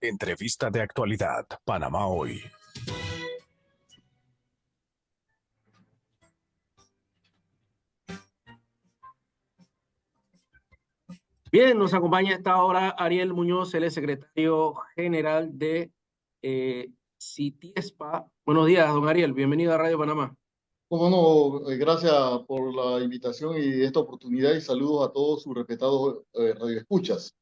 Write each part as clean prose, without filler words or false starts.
Entrevista de actualidad, Panamá Hoy. Bien, nos acompaña a esta hora Ariel Muñoz, él es secretario general de CITIESPA. Buenos días, don Ariel, bienvenido a Radio Panamá. Cómo no, gracias por la invitación y esta oportunidad y saludos a todos sus respetados radioescuchas.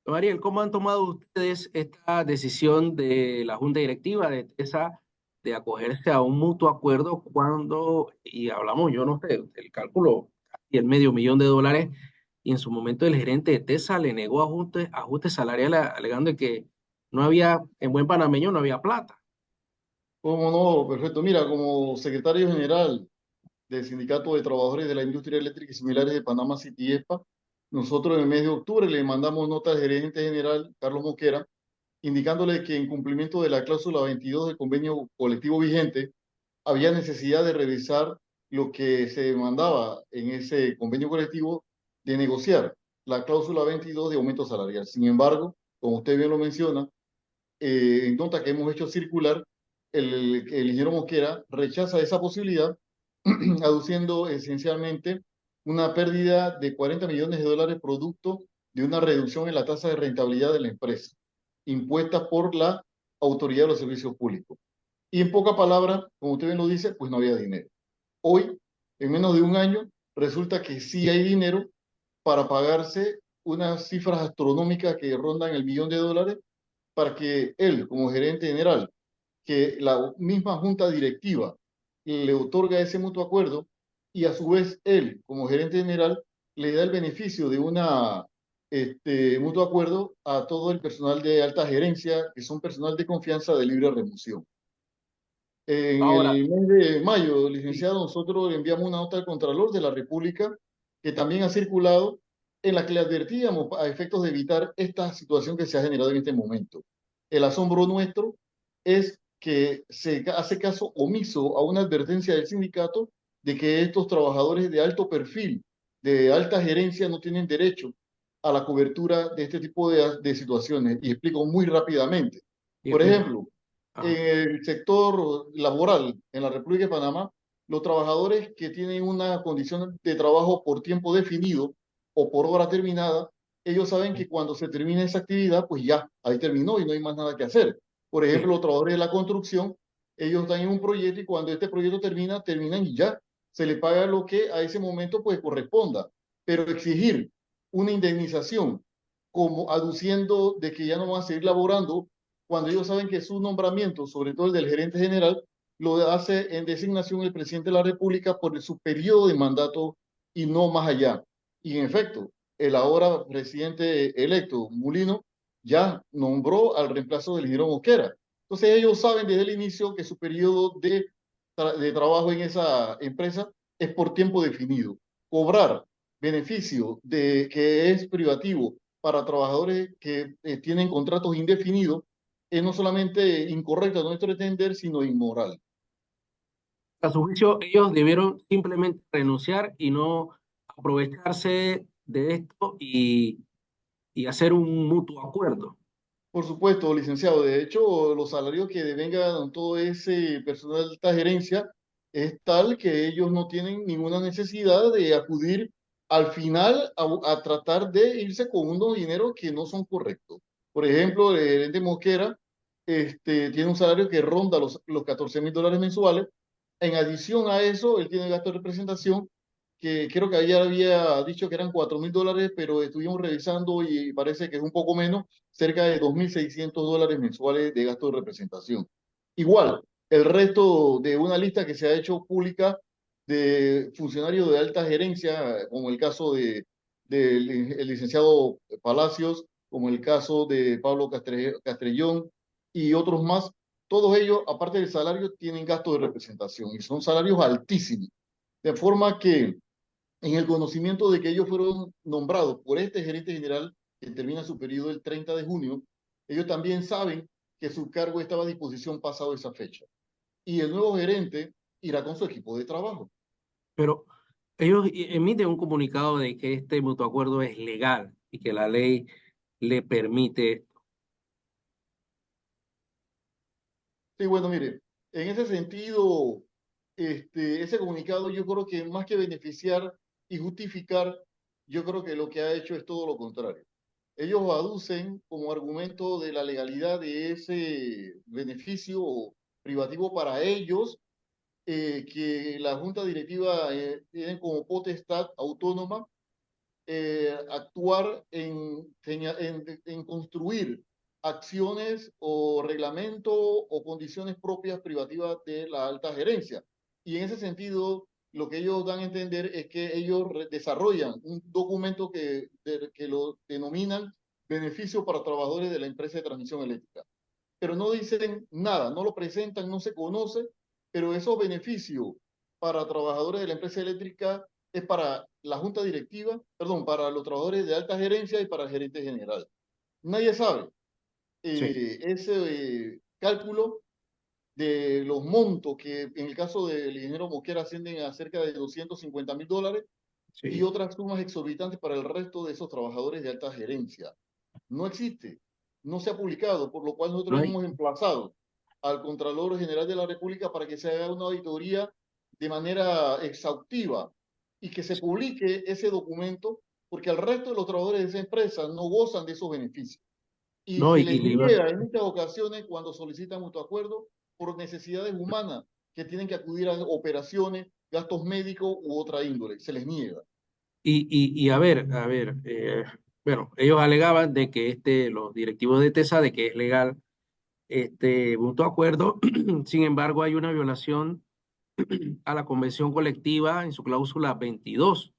Don Ariel, ¿cómo han tomado ustedes esta decisión de la Junta Directiva de TESA de acogerse a un mutuo acuerdo cuando, y hablamos, yo no sé, el cálculo, y el $500,000, y en su momento el gerente de TESA le negó ajuste salarial alegando que no había, en buen panameño, no había plata? Cómo no, perfecto. Mira, como secretario general del Sindicato de Trabajadores de la Industria Eléctrica y Similares de Panamá, CITIESPA, nosotros en el mes de octubre le mandamos nota al gerente general, Carlos Mosquera, indicándole que en cumplimiento de la cláusula 22 del convenio colectivo vigente, había necesidad de revisar lo que se demandaba en ese convenio colectivo de negociar la cláusula 22 de aumento salarial. Sin embargo, como usted bien lo menciona, en nota que hemos hecho circular, el ingeniero Mosquera rechaza esa posibilidad, aduciendo esencialmente una pérdida de $40 millones producto de una reducción en la tasa de rentabilidad de la empresa, impuesta por la Autoridad de los Servicios Públicos. Y en pocas palabras, como usted bien lo dice, pues no había dinero. Hoy, en menos de un año, resulta que sí hay dinero para pagarse unas cifras astronómicas que rondan el $1.000.000 para que él, como gerente general, que la misma junta directiva le otorga ese mutuo acuerdo y a su vez él, como gerente general, le da el beneficio de una mutuo acuerdo a todo el personal de alta gerencia, que son personal de confianza de libre remoción. En Ahora, el mes de mayo, sí, licenciado, nosotros le enviamos una nota al Contralor de la República que también ha circulado, en la que le advertíamos a efectos de evitar esta situación que se ha generado en este momento. El asombro nuestro es que se hace caso omiso a una advertencia del sindicato de que estos trabajadores de alto perfil, de alta gerencia, no tienen derecho a la cobertura de este tipo de situaciones. Y explico muy rápidamente. y Por explica. ejemplo, Ajá. en el sector laboral en la República de Panamá, los trabajadores que tienen una condición de trabajo por tiempo definido o por hora terminada, ellos saben que cuando se termina esa actividad, pues ya, ahí terminó y no hay más nada que hacer. Por ejemplo, Sí. los trabajadores de la construcción, ellos están en un proyecto y cuando este proyecto termina, terminan y ya, se les paga lo que a ese momento pues corresponda. Pero exigir una indemnización como aduciendo de que ya no van a seguir laborando cuando ellos saben que su nombramiento, sobre todo el del gerente general, lo hace en designación el presidente de la República por su periodo de mandato y no más allá. Y en efecto, el ahora presidente electo, Mulino, ya nombró al reemplazo del ingeniero Mosquera. Entonces ellos saben desde el inicio que su periodo de trabajo en esa empresa es por tiempo definido. Cobrar beneficio de que es privativo para trabajadores que tienen contratos indefinidos es no solamente incorrecto a nuestro entender, sino inmoral. A su juicio, ellos debieron simplemente renunciar y no aprovecharse de esto y hacer un mutuo acuerdo. Por supuesto, licenciado, de hecho, los salarios que devengan todo ese personal de alta gerencia es tal que ellos no tienen ninguna necesidad de acudir al final a tratar de irse con unos dineros que no son correctos. Por ejemplo, el gerente Mosquera tiene un salario que ronda los $14.000 mensuales. En adición a eso, él tiene gasto de representación que creo que ayer había dicho que eran $4.000, pero estuvimos revisando y parece que es un poco menos, cerca de $2.600 mensuales de gasto de representación. Igual, el resto de una lista que se ha hecho pública de funcionarios de alta gerencia, como el caso del el licenciado Palacios, como el caso de Pablo Castrellón y otros más, todos ellos, aparte del salario, tienen gasto de representación y son salarios altísimos. De forma que en el conocimiento de que ellos fueron nombrados por este gerente general que termina su periodo el 30 de junio, ellos también saben que su cargo estaba a disposición pasado esa fecha. Y el nuevo gerente irá con su equipo de trabajo. Pero ellos emiten un comunicado de que este mutuo acuerdo es legal y que la ley le permite. Sí, bueno, mire, en ese sentido, ese comunicado yo creo que más que beneficiar y justificar, yo creo que lo que ha hecho es todo lo contrario. Ellos aducen como argumento de la legalidad de ese beneficio privativo para ellos, que la junta directiva tiene como potestad autónoma actuar en construir acciones o reglamento o condiciones propias privativas de la alta gerencia. Y en ese sentido, lo que ellos dan a entender es que ellos desarrollan un documento que lo denominan beneficio para trabajadores de la empresa de transmisión eléctrica. Pero no dicen nada, no lo presentan, no se conoce, pero esos beneficios para trabajadores de la empresa eléctrica es para la junta directiva, perdón, para los trabajadores de alta gerencia y para el gerente general. Nadie sabe Sí, ese cálculo de los montos que en el caso del ingeniero Mosquera ascienden a cerca de $250.000 y sí. otras sumas exorbitantes para el resto de esos trabajadores de alta gerencia. No existe, no se ha publicado, por lo cual No nosotros hay. hemos emplazado al Contralor General de la República para que se haga una auditoría de manera exhaustiva y que se publique ese documento, porque al resto de los trabajadores de esa empresa no gozan de esos beneficios y No, se y les niega en muchas ocasiones cuando solicitan mutuo acuerdo por necesidades humanas que tienen que acudir a operaciones, gastos médicos u otra índole, se les niega. y a ver, bueno, ellos alegaban de que los directivos de TESA, de que es legal mutuo acuerdo. Sin embargo, hay una violación a la convención colectiva en su cláusula 22,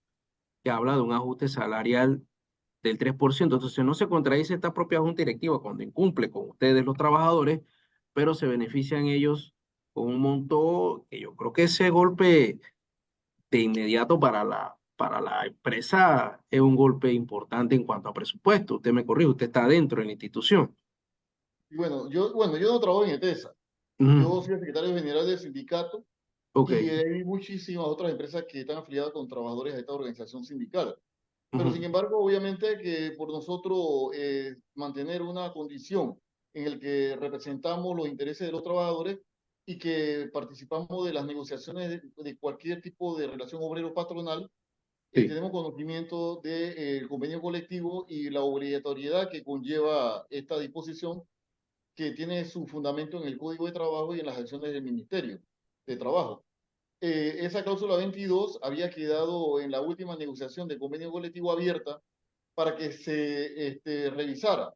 que habla de un ajuste salarial del 3%. Entonces, no se contradice esta propia junta directiva cuando incumple con ustedes los trabajadores, pero se benefician ellos con un monto que yo creo que ese golpe de inmediato para la empresa es un golpe importante en cuanto a presupuesto. Usted me corrige, usted está dentro de la institución. Y bueno, yo no trabajo en ETESA, yo Ujú. soy el secretario general del sindicato Ok. y hay muchísimas otras empresas que están afiliadas con trabajadores de esta organización sindical. Pero sin Ujú. embargo, obviamente que por nosotros mantener una condición en el que representamos los intereses de los trabajadores y que participamos de las negociaciones de cualquier tipo de relación obrero-patronal, Sí, tenemos conocimiento del convenio colectivo y la obligatoriedad que conlleva esta disposición que tiene su fundamento en el Código de Trabajo y en las acciones del Ministerio de Trabajo. Esa cláusula 22 había quedado en la última negociación de convenio colectivo abierta para que se revisara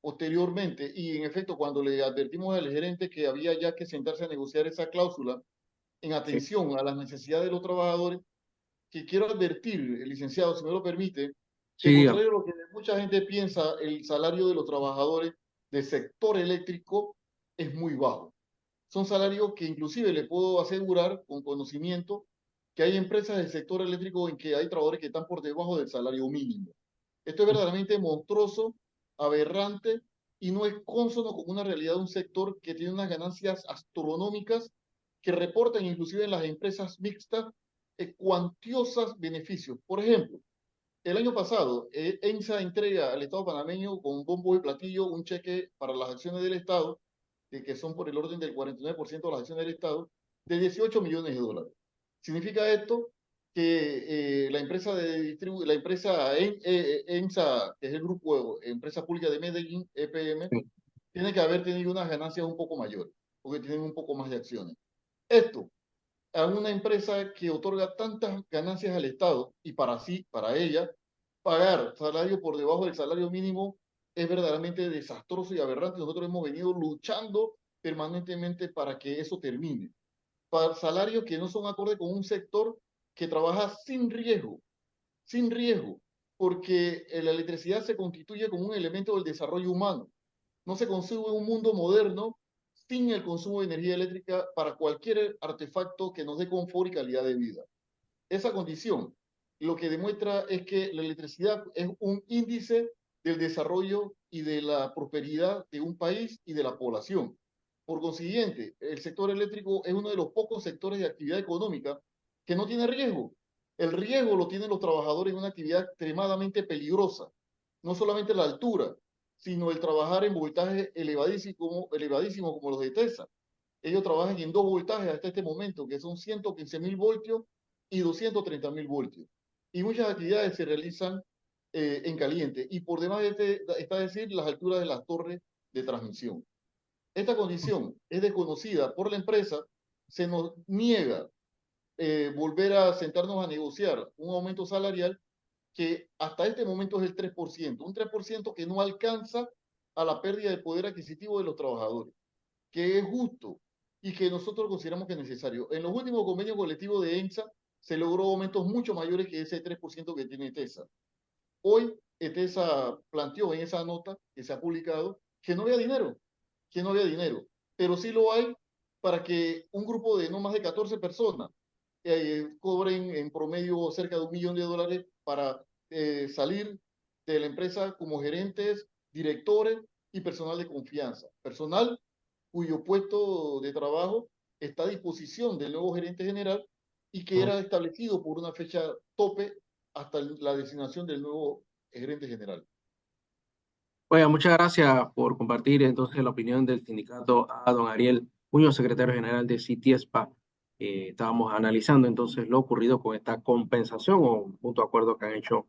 posteriormente. Y en efecto, cuando le advertimos al gerente que había ya que sentarse a negociar esa cláusula en sí. atención a las necesidades de los trabajadores, que quiero advertir, licenciado, si me lo permite, que Sí, dígame. contrario a lo que mucha gente piensa, el salario de los trabajadores del sector eléctrico es muy bajo. Son salarios que inclusive le puedo asegurar con conocimiento que hay empresas del sector eléctrico en que hay trabajadores que están por debajo del salario mínimo. Esto es verdaderamente monstruoso, aberrante y no es cónsono con una realidad de un sector que tiene unas ganancias astronómicas que reportan inclusive en las empresas mixtas cuantiosos beneficios. Por ejemplo, el año pasado, ENSA entrega al Estado panameño con bombo y platillo un cheque para las acciones del Estado, que son por el orden del 49% de las acciones del Estado, de $18 millones. ¿Significa esto? Que la empresa ENSA, que es el grupo Empresa Pública de Medellín, EPM, Sí, tiene que haber tenido unas ganancias un poco mayores, porque tienen un poco más de acciones. Esto, a una empresa que otorga tantas ganancias al Estado y para ella, pagar salario por debajo del salario mínimo es verdaderamente desastroso y aberrante. Nosotros hemos venido luchando permanentemente para que eso termine. Para salarios que no son acorde con un sector que trabaja sin riesgo, porque la electricidad se constituye como un elemento del desarrollo humano. No se consigue un mundo moderno sin el consumo de energía eléctrica para cualquier artefacto que nos dé confort y calidad de vida. Esa condición lo que demuestra es que la electricidad es un índice del desarrollo y de la prosperidad de un país y de la población. Por consiguiente, el sector eléctrico es uno de los pocos sectores de actividad económica que no tiene riesgo. El riesgo lo tienen los trabajadores en una actividad extremadamente peligrosa. No solamente la altura, sino el trabajar en voltajes elevadísimos como los de TESA. Ellos trabajan en 2 voltajes hasta este momento, que son 115.000 voltios y 230.000 voltios. Y muchas actividades se realizan en caliente. Y por demás está decir las alturas de las torres de transmisión. Esta condición es desconocida por la empresa, se nos niega volver a sentarnos a negociar un aumento salarial que hasta este momento es el 3%, un 3% que no alcanza a la pérdida de poder adquisitivo de los trabajadores, que es justo y que nosotros consideramos que es necesario. En los últimos convenios colectivos de ENSA se logró aumentos mucho mayores que ese 3% que tiene TESA. Hoy TESA planteó en esa nota que se ha publicado que no había dinero, pero sí lo hay para que un grupo de no más de 14 personas cobren en promedio cerca de $1 millón para salir de la empresa como gerentes, directores y personal de confianza. Personal cuyo puesto de trabajo está a disposición del nuevo gerente general y que era establecido por una fecha tope hasta la designación del nuevo gerente general. Oiga, muchas gracias por compartir entonces la opinión del sindicato a don Ariel Muñoz, secretario general de CITIESPA. Estábamos analizando entonces lo ocurrido con esta compensación o mutuo acuerdo que han hecho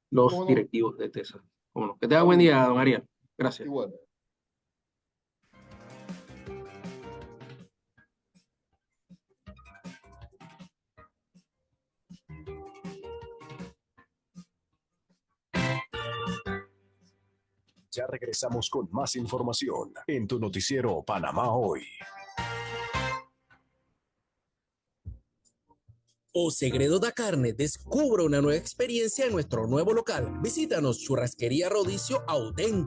los directivos de TESA. Bueno, que tenga buen día, don Ariel. Gracias. Igual. Ya regresamos con más información en tu noticiero Panamá Hoy. O Segredo da Carne, descubre una nueva experiencia en nuestro nuevo local. Visítanos, Churrasquería Rodicio Auténtico.